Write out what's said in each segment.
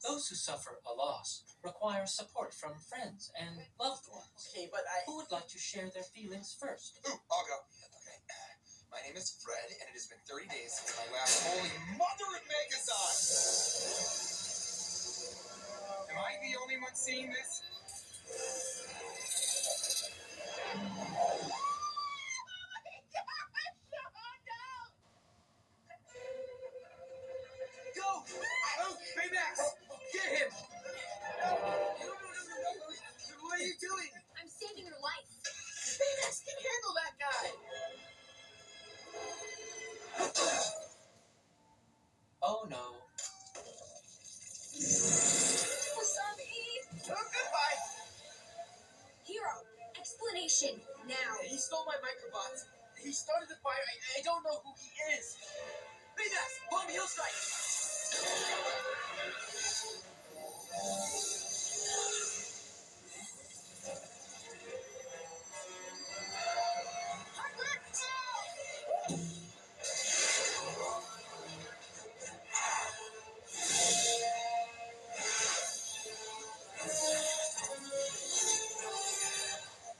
Those who suffer a loss require support from friends and loved ones. Okay, but I... Who would like to share their feelings first? Ooh, I'll go. Okay. My name is Fred, and it has been 30 days since my last Holy Mother of Megazon! Am I the only one seeing this? Go! Oh, Baymax! Get him! No! What are you doing? I'm saving your life. Baymax can handle that guy! Oh no. Wasabi! Oh, goodbye! Hero, explanation now. He stole my microbots. He started the fire. I don't know who he is. Baymax, bomb heel strike!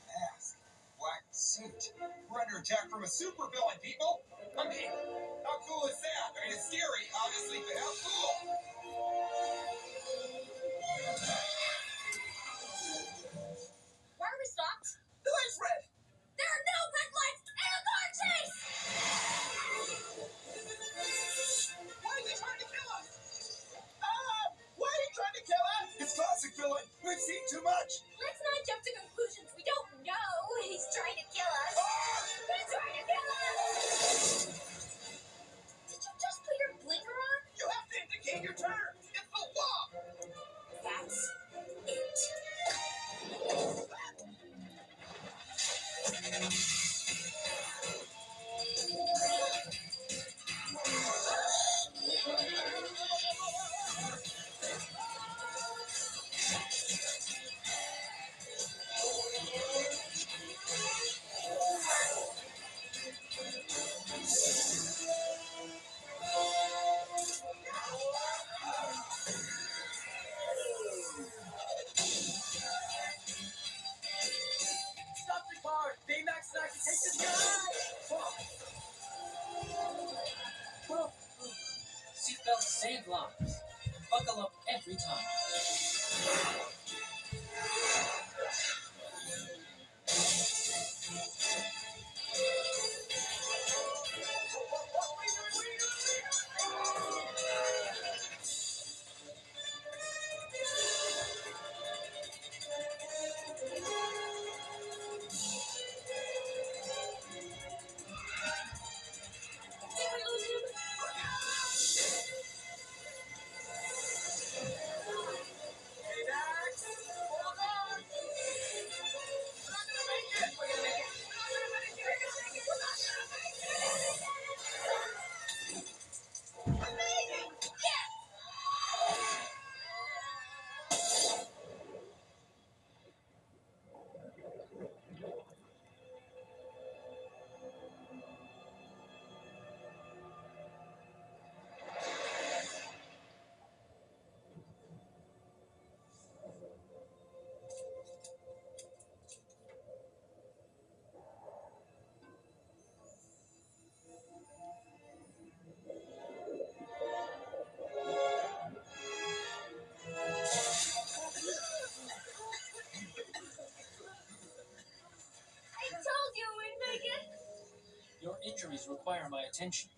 Mask. Black suit. We're under attack from a super villain, people! I mean, how cool is that? I mean, it's scary, obviously, but how cool! Why are we stopped? The light's red! There are no red lights in a car chase! Why are they trying to kill us? Why are you trying to kill us? It's classic villain! We've seen too much! Let's not jump to conclusions. We don't know he's trying to kill us. Ah! He's trying to kill us! Did you just put your blinker on? You have to indicate your turn. It's the law. That's it. Stop the car. Baymax and I can take this guy. Well, seatbelts save lives. Buckle up every time. Did we lose him? Baymax, hold on. We're not gonna make it. We're gonna make it. We're not gonna make it. We're gonna make it. We're not gonna make it. Amazing! Yes! I told you we'd make it. Your injuries require my attention.